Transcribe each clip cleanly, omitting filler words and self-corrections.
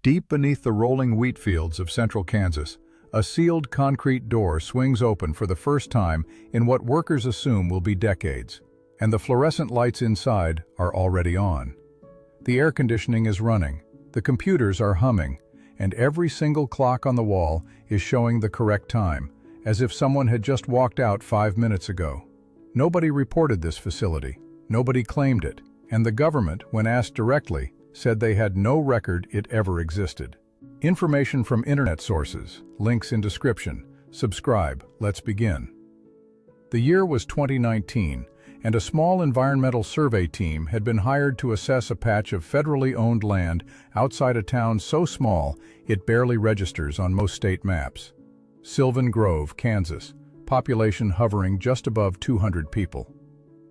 Deep beneath the rolling wheat fields of central Kansas, a sealed concrete door swings open for the first time in what workers assume will be decades, and the fluorescent lights inside are already on. The air conditioning is running, the computers are humming, and every single clock on the wall is showing the correct time, as if someone had just walked out 5 minutes ago. Nobody reported this facility, nobody claimed it, and the government, when asked directly, said they had no record it ever existed. Information from internet sources, links in description. Subscribe, let's begin. The year was 2019, and a small environmental survey team had been hired to assess a patch of federally owned land outside a town so small it barely registers on most state maps. Sylvan Grove, Kansas, population hovering just above 200 people.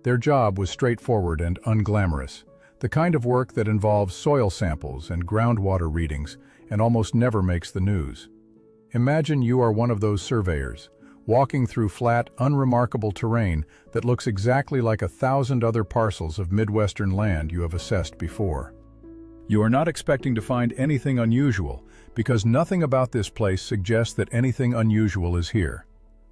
Their job was straightforward and unglamorous, the kind of work that involves soil samples and groundwater readings and almost never makes the news. Imagine you are one of those surveyors, walking through flat, unremarkable terrain that looks exactly like 1,000 other parcels of Midwestern land you have assessed before. You are not expecting to find anything unusual, because nothing about this place suggests that anything unusual is here.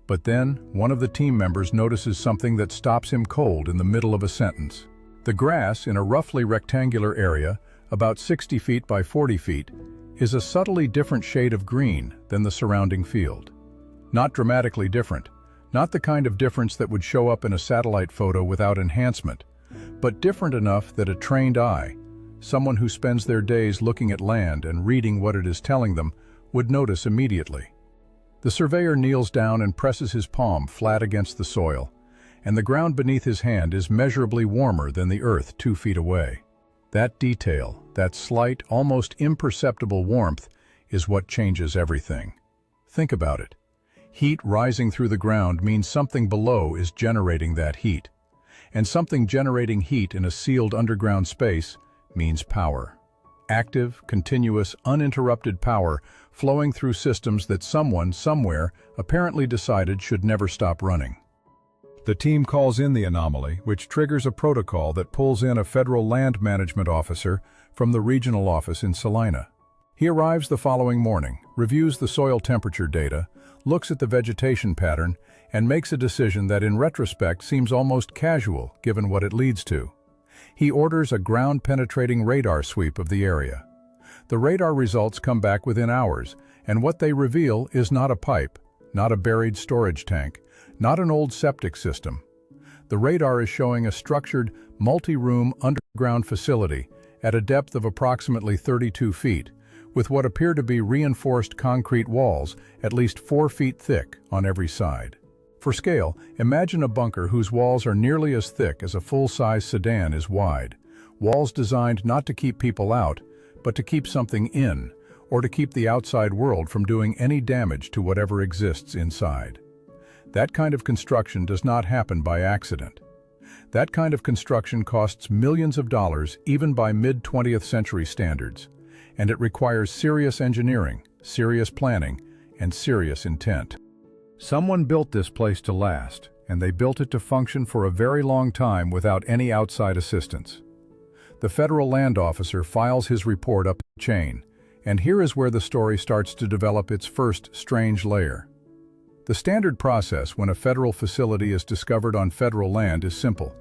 But then, one of the team members notices something that stops him cold in the middle of a sentence. The grass in a roughly rectangular area, about 60 feet by 40 feet, is a subtly different shade of green than the surrounding field. Not dramatically different, not the kind of difference that would show up in a satellite photo without enhancement, but different enough that a trained eye, someone who spends their days looking at land and reading what it is telling them, would notice immediately. The surveyor kneels down and presses his palm flat against the soil, and the ground beneath his hand is measurably warmer than the earth 2 feet away. That detail, that slight, almost imperceptible warmth, is what changes everything. Think about it. Heat rising through the ground means something below is generating that heat. And something generating heat in a sealed underground space means power. Active, continuous, uninterrupted power flowing through systems that someone, somewhere, apparently decided should never stop running. The team calls in the anomaly, which triggers a protocol that pulls in a federal land management officer from the regional office in Salina. He arrives the following morning, reviews the soil temperature data, looks at the vegetation pattern, and makes a decision that in retrospect seems almost casual given what it leads to. He orders a ground-penetrating radar sweep of the area. The radar results come back within hours, and what they reveal is not a pipe, not a buried storage tank, not an old septic system. The radar is showing a structured, multi-room underground facility at a depth of approximately 32 feet, with what appear to be reinforced concrete walls at least 4 feet thick on every side. For scale, imagine a bunker whose walls are nearly as thick as a full-size sedan is wide, walls designed not to keep people out, but to keep something in, or to keep the outside world from doing any damage to whatever exists inside. That kind of construction does not happen by accident. That kind of construction costs millions of dollars even by mid-20th century standards, and it requires serious engineering, serious planning, and serious intent. Someone built this place to last, and they built it to function for a very long time without any outside assistance. The federal land officer files his report up the chain, and here is where the story starts to develop its first strange layer. The standard process when a federal facility is discovered on federal land is simple.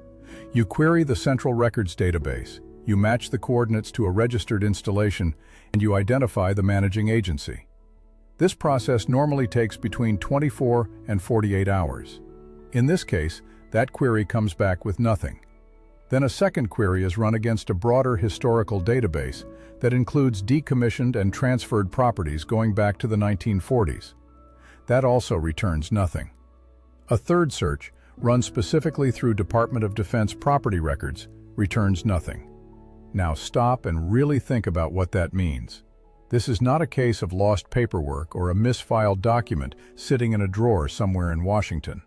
You query the central records database, you match the coordinates to a registered installation, and you identify the managing agency. This process normally takes between 24 and 48 hours. In this case, that query comes back with nothing. Then a second query is run against a broader historical database that includes decommissioned and transferred properties going back to the 1940s. That also returns nothing. A third search, run specifically through Department of Defense property records, returns nothing. Now stop and really think about what that means. This is not a case of lost paperwork or a misfiled document sitting in a drawer somewhere in Washington.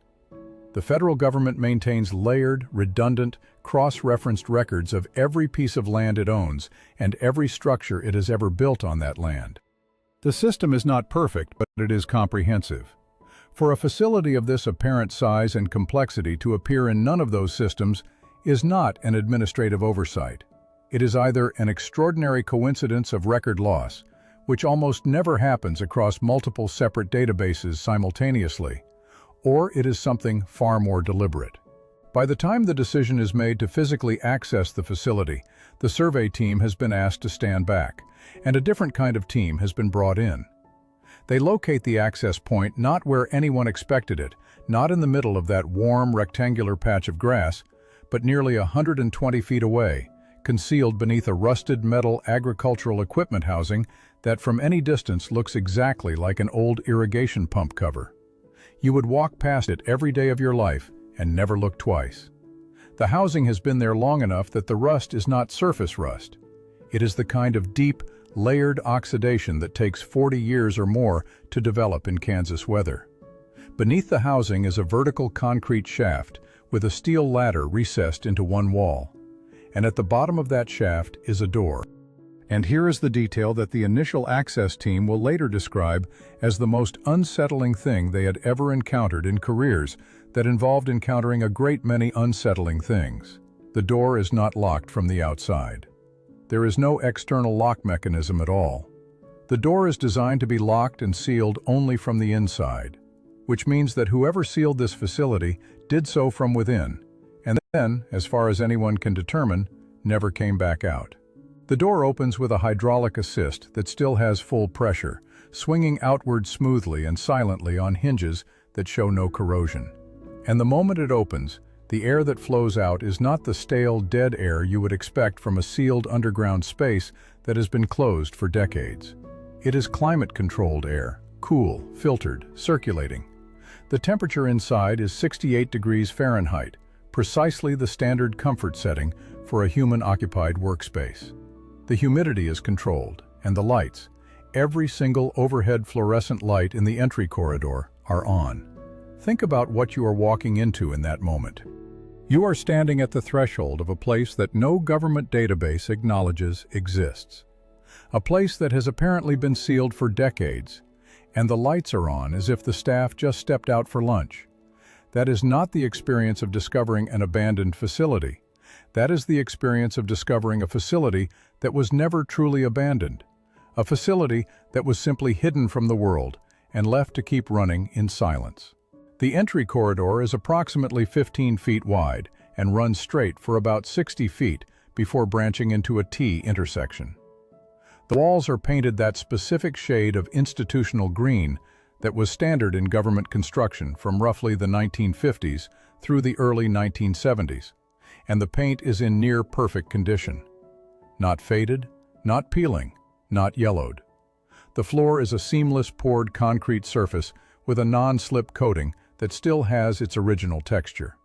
The federal government maintains layered, redundant, cross-referenced records of every piece of land it owns and every structure it has ever built on that land. The system is not perfect, but it is comprehensive. For a facility of this apparent size and complexity to appear in none of those systems is not an administrative oversight. It is either an extraordinary coincidence of record loss, which almost never happens across multiple separate databases simultaneously, or it is something far more deliberate. By the time the decision is made to physically access the facility, the survey team has been asked to stand back, and a different kind of team has been brought in. They locate the access point not where anyone expected it, not in the middle of that warm, rectangular patch of grass, but nearly 120 feet away, concealed beneath a rusted metal agricultural equipment housing that from any distance looks exactly like an old irrigation pump cover. You would walk past it every day of your life and never look twice. The housing has been there long enough that the rust is not surface rust. It is the kind of deep, layered oxidation that takes 40 years or more to develop in Kansas weather. Beneath the housing is a vertical concrete shaft with a steel ladder recessed into one wall. And at the bottom of that shaft is a door. And here is the detail that the initial access team will later describe as the most unsettling thing they had ever encountered in careers that involved encountering a great many unsettling things. The door is not locked from the outside. There is no external lock mechanism at all. The door is designed to be locked and sealed only from the inside, which means that whoever sealed this facility did so from within, and then, as far as anyone can determine, never came back out. The door opens with a hydraulic assist that still has full pressure, swinging outward smoothly and silently on hinges that show no corrosion. And the moment it opens, the air that flows out is not the stale, dead air you would expect from a sealed underground space that has been closed for decades. It is climate-controlled air, cool, filtered, circulating. The temperature inside is 68 degrees Fahrenheit, precisely the standard comfort setting for a human-occupied workspace. The humidity is controlled, and the lights, every single overhead fluorescent light in the entry corridor, are on. Think about what you are walking into in that moment. You are standing at the threshold of a place that no government database acknowledges exists. A place that has apparently been sealed for decades, and the lights are on as if the staff just stepped out for lunch. That is not the experience of discovering an abandoned facility. That is the experience of discovering a facility that was never truly abandoned, a facility that was simply hidden from the world and left to keep running in silence. The entry corridor is approximately 15 feet wide and runs straight for about 60 feet before branching into a T intersection. The walls are painted that specific shade of institutional green that was standard in government construction from roughly the 1950s through the early 1970s, and the paint is in near-perfect condition. Not faded, not peeling, not yellowed. The floor is a seamless poured concrete surface with a non-slip coating that still has its original texture.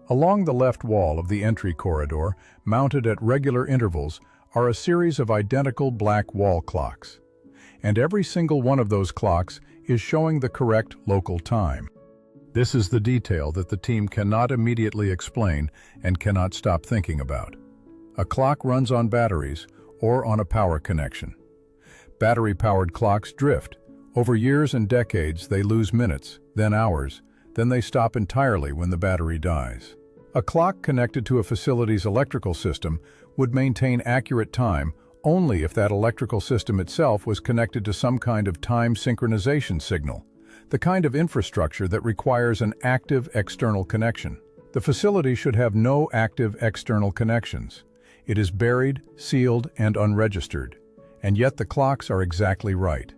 Along the left wall of the entry corridor, mounted at regular intervals, are a series of identical black wall clocks. And every single one of those clocks is showing the correct local time. This is the detail that the team cannot immediately explain and cannot stop thinking about. A clock runs on batteries or on a power connection. Battery-powered clocks drift. Over years and decades, they lose minutes, then hours, then they stop entirely when the battery dies. A clock connected to a facility's electrical system would maintain accurate time only if that electrical system itself was connected to some kind of time synchronization signal, the kind of infrastructure that requires an active external connection. The facility should have no active external connections. It is buried, sealed, and unregistered, and yet the clocks are exactly right.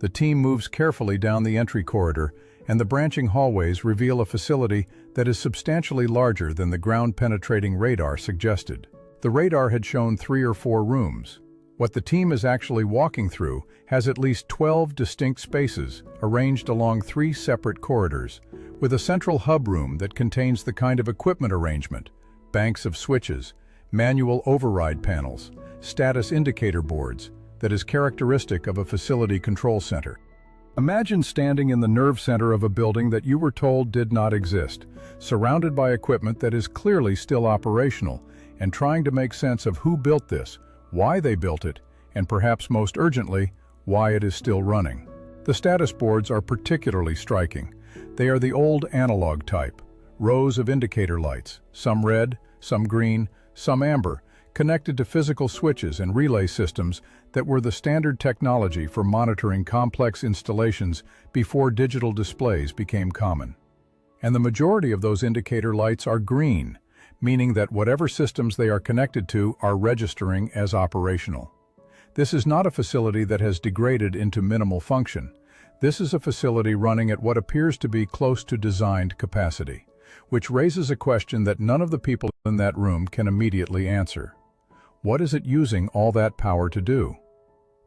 The team moves carefully down the entry corridor, and the branching hallways reveal a facility that is substantially larger than the ground-penetrating radar suggested. The radar had shown 3 or 4 rooms. What the team is actually walking through has at least 12 distinct spaces arranged along 3 separate corridors, with a central hub room that contains the kind of equipment arrangement, banks of switches, manual override panels, status indicator boards, that is characteristic of a facility control center. Imagine standing in the nerve center of a building that you were told did not exist, surrounded by equipment that is clearly still operational, and trying to make sense of who built this, why they built it, and perhaps most urgently, why it is still running. The status boards are particularly striking. They are the old analog type, rows of indicator lights, some red, some green, some amber, connected to physical switches and relay systems that were the standard technology for monitoring complex installations before digital displays became common. And the majority of those indicator lights are green, meaning that whatever systems they are connected to are registering as operational. This is not a facility that has degraded into minimal function. This is a facility running at what appears to be close to designed capacity, which raises a question that none of the people in that room can immediately answer. What is it using all that power to do?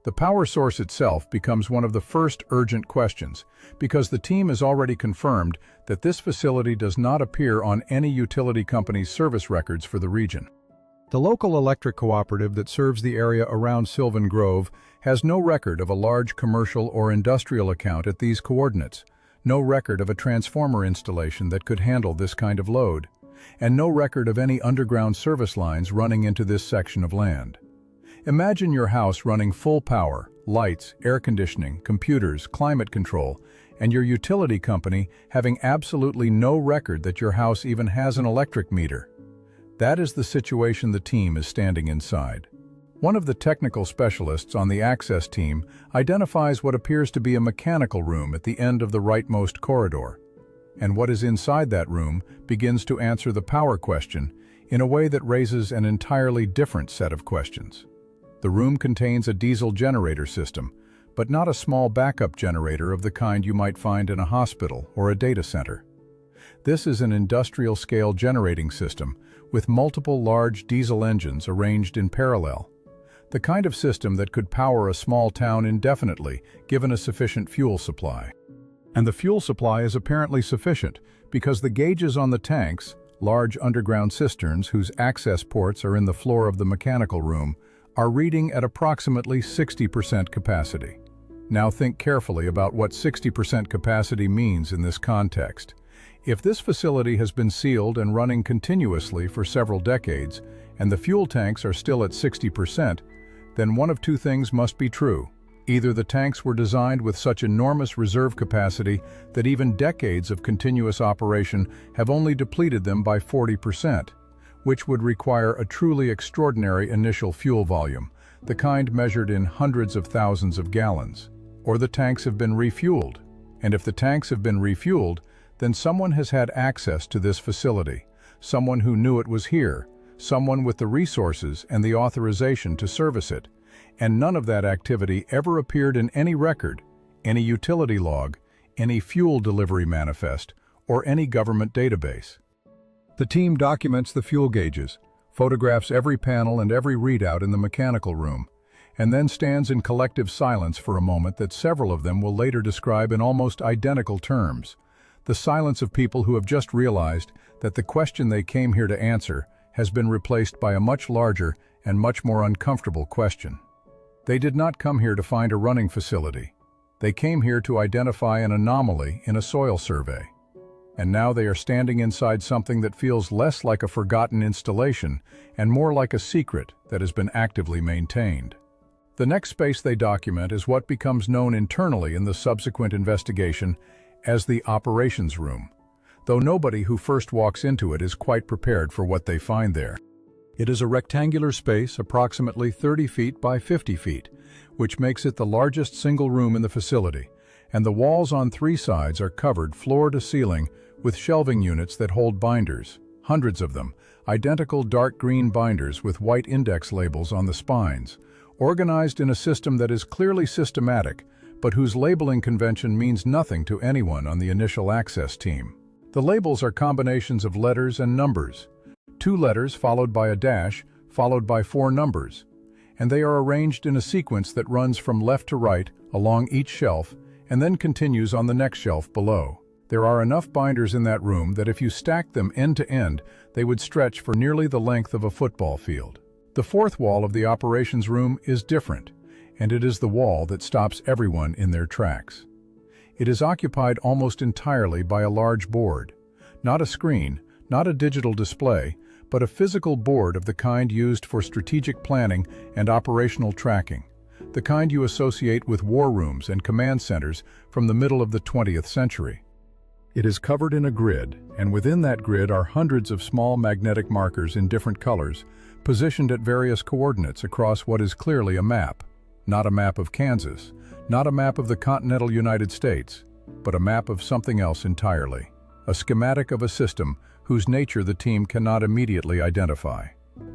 The power source itself becomes one of the first urgent questions, because the team has already confirmed that this facility does not appear on any utility company's service records for the region. The local electric cooperative that serves the area around Sylvan Grove has no record of a large commercial or industrial account at these coordinates, no record of a transformer installation that could handle this kind of load, and no record of any underground service lines running into this section of land. Imagine your house running full power, lights, air conditioning, computers, climate control, and your utility company having absolutely no record that your house even has an electric meter. That is the situation the team is standing inside. One of the technical specialists on the access team identifies what appears to be a mechanical room at the end of the rightmost corridor, and what is inside that room begins to answer the power question in a way that raises an entirely different set of questions. The room contains a diesel generator system, but not a small backup generator of the kind you might find in a hospital or a data center. This is an industrial-scale generating system with multiple large diesel engines arranged in parallel, the kind of system that could power a small town indefinitely given a sufficient fuel supply. And the fuel supply is apparently sufficient because the gauges on the tanks, large underground cisterns whose access ports are in the floor of the mechanical room, are reading at approximately 60% capacity. Now think carefully about what 60% capacity means in this context. If this facility has been sealed and running continuously for several decades, and the fuel tanks are still at 60%, then one of two things must be true. Either the tanks were designed with such enormous reserve capacity that even decades of continuous operation have only depleted them by 40%, which would require a truly extraordinary initial fuel volume, the kind measured in hundreds of thousands of gallons. Or the tanks have been refueled. And if the tanks have been refueled, then someone has had access to this facility, someone who knew it was here, someone with the resources and the authorization to service it, and none of that activity ever appeared in any record, any utility log, any fuel delivery manifest, or any government database. The team documents the fuel gauges, photographs every panel and every readout in the mechanical room, and then stands in collective silence for a moment that several of them will later describe in almost identical terms. The silence of people who have just realized that the question they came here to answer has been replaced by a much larger and much more uncomfortable question. They did not come here to find a running facility. They came here to identify an anomaly in a soil survey. And now they are standing inside something that feels less like a forgotten installation and more like a secret that has been actively maintained. The next space they document is what becomes known internally in the subsequent investigation as the operations room, though nobody who first walks into it is quite prepared for what they find there. It is a rectangular space approximately 30 feet by 50 feet, which makes it the largest single room in the facility, and the walls on three sides are covered floor to ceiling with shelving units that hold binders, hundreds of them, identical dark green binders with white index labels on the spines, organized in a system that is clearly systematic, but whose labeling convention means nothing to anyone on the initial access team. The labels are combinations of letters and numbers, 2 letters followed by a dash, followed by 4 numbers, and they are arranged in a sequence that runs from left to right along each shelf and then continues on the next shelf below. There are enough binders in that room that if you stacked them end to end, they would stretch for nearly the length of a football field. The fourth wall of the operations room is different, and it is the wall that stops everyone in their tracks. It is occupied almost entirely by a large board, not a screen, not a digital display, but a physical board of the kind used for strategic planning and operational tracking, the kind you associate with war rooms and command centers from the middle of the 20th century. It is covered in a grid, and within that grid are hundreds of small magnetic markers in different colors, positioned at various coordinates across what is clearly a map. Not a map of Kansas, not a map of the continental United States, but a map of something else entirely. A schematic of a system whose nature the team cannot immediately identify.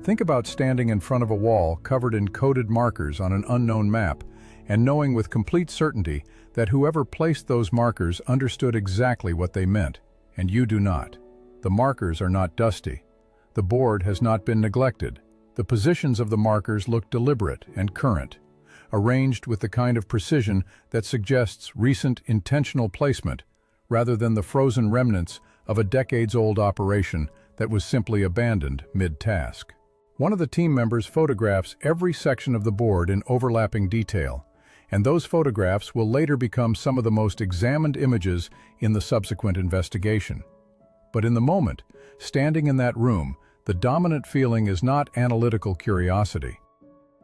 Think about standing in front of a wall covered in coded markers on an unknown map and knowing with complete certainty that whoever placed those markers understood exactly what they meant, and you do not. The markers are not dusty. The board has not been neglected. The positions of the markers look deliberate and current, arranged with the kind of precision that suggests recent intentional placement rather than the frozen remnants of a decades-old operation that was simply abandoned mid-task. One of the team members photographs every section of the board in overlapping detail, and those photographs will later become some of the most examined images in the subsequent investigation. But in the moment, standing in that room, the dominant feeling is not analytical curiosity.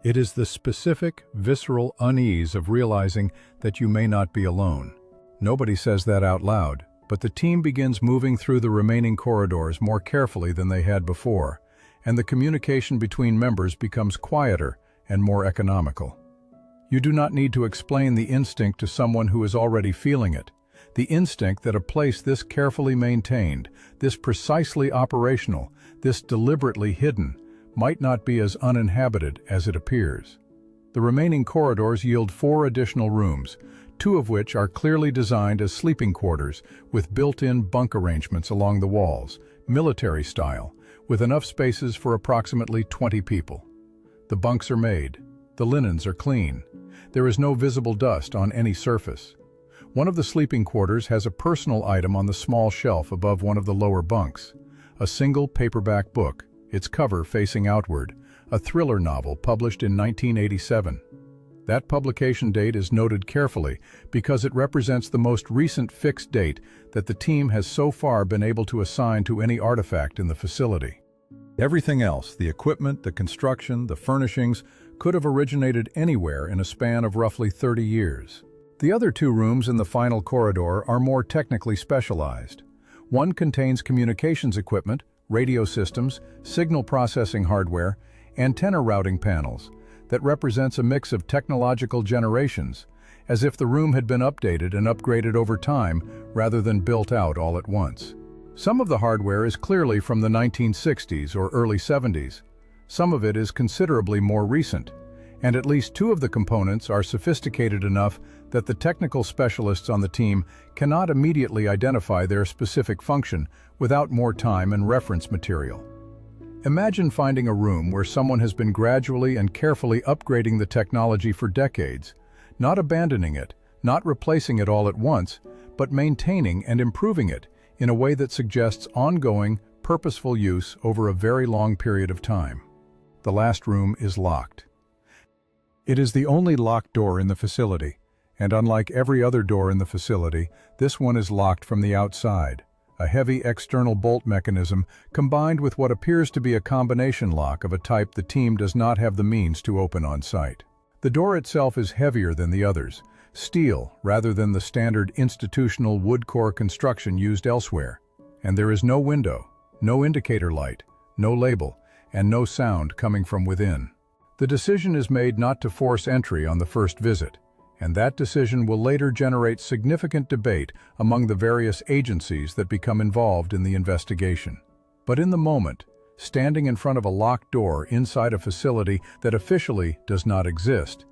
It is the specific, visceral unease of realizing that you may not be alone. Nobody says that out loud, but the team begins moving through the remaining corridors more carefully than they had before, and the communication between members becomes quieter and more economical. You do not need to explain the instinct to someone who is already feeling it. The instinct that a place this carefully maintained, this precisely operational, this deliberately hidden, might not be as uninhabited as it appears. The remaining corridors yield 4 additional rooms, 2 of which are clearly designed as sleeping quarters with built-in bunk arrangements along the walls, military style, with enough spaces for approximately 20 people. The bunks are made. The linens are clean. There is no visible dust on any surface. One of the sleeping quarters has a personal item on the small shelf above one of the lower bunks. A single paperback book, its cover facing outward, a thriller novel published in 1987. That publication date is noted carefully because it represents the most recent fixed date that the team has so far been able to assign to any artifact in the facility. Everything else, the equipment, the construction, the furnishings, could have originated anywhere in a span of roughly 30 years. The other 2 rooms in the final corridor are more technically specialized. One contains communications equipment, radio systems, signal processing hardware, antenna routing panels that represents a mix of technological generations, as if the room had been updated and upgraded over time rather than built out all at once. Some of the hardware is clearly from the 1960s or early 70s. Some of it is considerably more recent, and at least 2 of the components are sophisticated enough that the technical specialists on the team cannot immediately identify their specific function without more time and reference material. Imagine finding a room where someone has been gradually and carefully upgrading the technology for decades, not abandoning it, not replacing it all at once, but maintaining and improving it in a way that suggests ongoing, purposeful use over a very long period of time. The last room is locked. It is the only locked door in the facility, and unlike every other door in the facility, this one is locked from the outside. A heavy external bolt mechanism combined with what appears to be a combination lock of a type the team does not have the means to open on site. The door itself is heavier than the others, steel rather than the standard institutional wood core construction used elsewhere, and there is no window, no indicator light, no label, and no sound coming from within. The decision is made not to force entry on the first visit, and that decision will later generate significant debate among the various agencies that become involved in the investigation. But in the moment, standing in front of a locked door inside a facility that officially does not exist,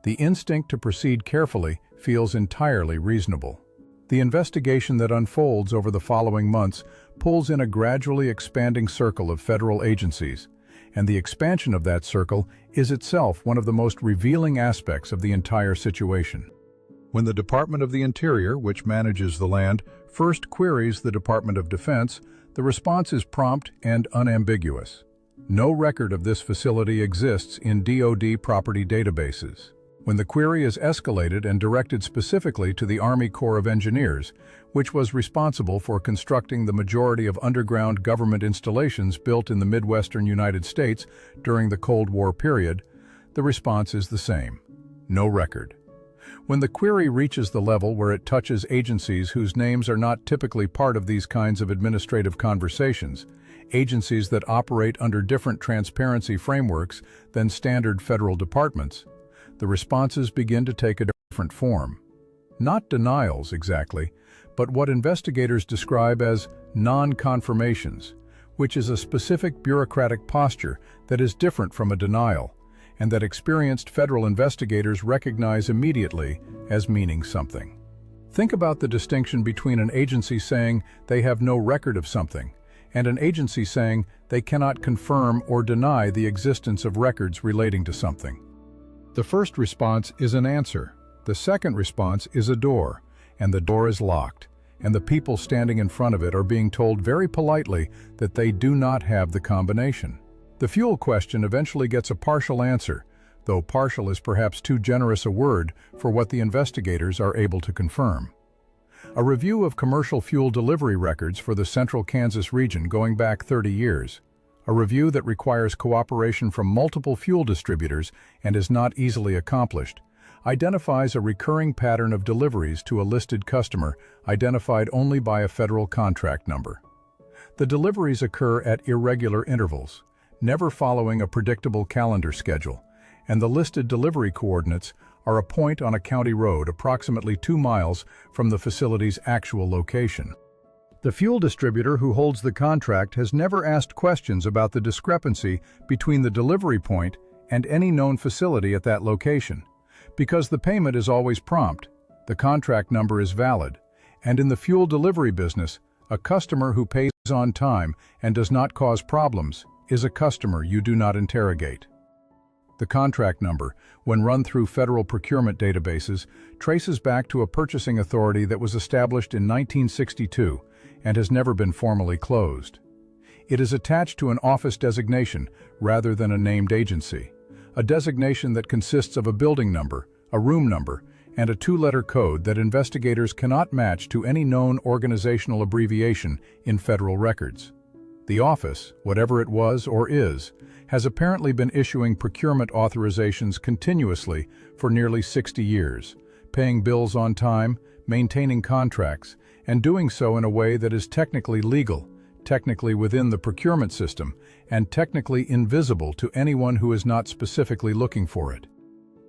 the instinct to proceed carefully feels entirely reasonable. The investigation that unfolds over the following months pulls in a gradually expanding circle of federal agencies, and the expansion of that circle is itself one of the most revealing aspects of the entire situation. When the Department of the Interior, which manages the land, first queries the Department of Defense, the response is prompt and unambiguous. No record of this facility exists in DoD property databases. When the query is escalated and directed specifically to the Army Corps of Engineers, which was responsible for constructing the majority of underground government installations built in the Midwestern United States during the Cold War period, the response is the same: no record. When the query reaches the level where it touches agencies whose names are not typically part of these kinds of administrative conversations, agencies that operate under different transparency frameworks than standard federal departments, the responses begin to take a different form. Not denials exactly, but what investigators describe as non-confirmations, which is a specific bureaucratic posture that is different from a denial, and that experienced federal investigators recognize immediately as meaning something. Think about the distinction between an agency saying they have no record of something and an agency saying they cannot confirm or deny the existence of records relating to something. The first response is an answer. The second response is a door, and the door is locked, and the people standing in front of it are being told very politely that they do not have the combination. The fuel question eventually gets a partial answer, though partial is perhaps too generous a word for what the investigators are able to confirm. A review of commercial fuel delivery records for the central Kansas region going back 30 years. A review that requires cooperation from multiple fuel distributors and is not easily accomplished, identifies a recurring pattern of deliveries to a listed customer identified only by a federal contract number. The deliveries occur at irregular intervals, never following a predictable calendar schedule, and the listed delivery coordinates are a point on a county road approximately 2 miles from the facility's actual location. The fuel distributor who holds the contract has never asked questions about the discrepancy between the delivery point and any known facility at that location, because the payment is always prompt, the contract number is valid, and in the fuel delivery business, a customer who pays on time and does not cause problems is a customer you do not interrogate. The contract number, when run through federal procurement databases, traces back to a purchasing authority that was established in 1962 and has never been formally closed. It is attached to an office designation rather than a named agency, a designation that consists of a building number, a room number, and a 2-letter code that investigators cannot match to any known organizational abbreviation in federal records. The office, whatever it was or is, has apparently been issuing procurement authorizations continuously for nearly 60 years, paying bills on time, maintaining contracts, and doing so in a way that is technically legal, technically within the procurement system, and technically invisible to anyone who is not specifically looking for it.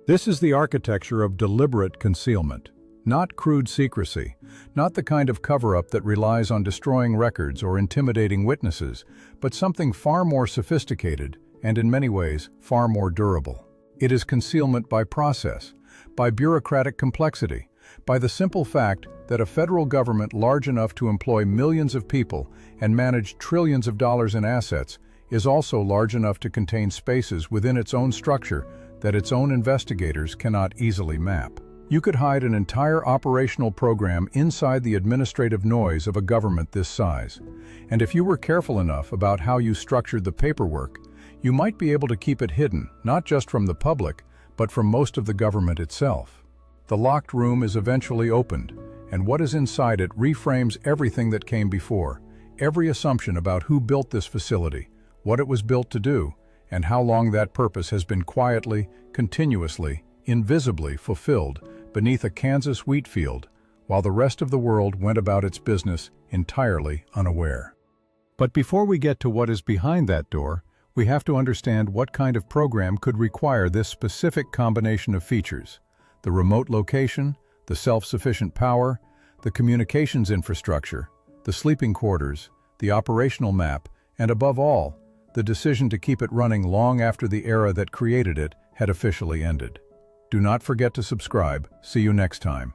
This is the architecture of deliberate concealment, not crude secrecy, not the kind of cover-up that relies on destroying records or intimidating witnesses, but something far more sophisticated and in many ways far more durable. It is concealment by process, by bureaucratic complexity, by the simple fact that a federal government large enough to employ millions of people and manage trillions of dollars in assets is also large enough to contain spaces within its own structure that its own investigators cannot easily map. You could hide an entire operational program inside the administrative noise of a government this size, and if you were careful enough about how you structured the paperwork, you might be able to keep it hidden, not just from the public, but from most of the government itself. The locked room is eventually opened, and what is inside it reframes everything that came before, every assumption about who built this facility, what it was built to do, and how long that purpose has been quietly, continuously, invisibly fulfilled beneath a Kansas wheat field, while the rest of the world went about its business entirely unaware. But before we get to what is behind that door, we have to understand what kind of program could require this specific combination of features: the remote location, the self-sufficient power, the communications infrastructure, the sleeping quarters, the operational map, and above all, the decision to keep it running long after the era that created it had officially ended. Do not forget to subscribe. See you next time.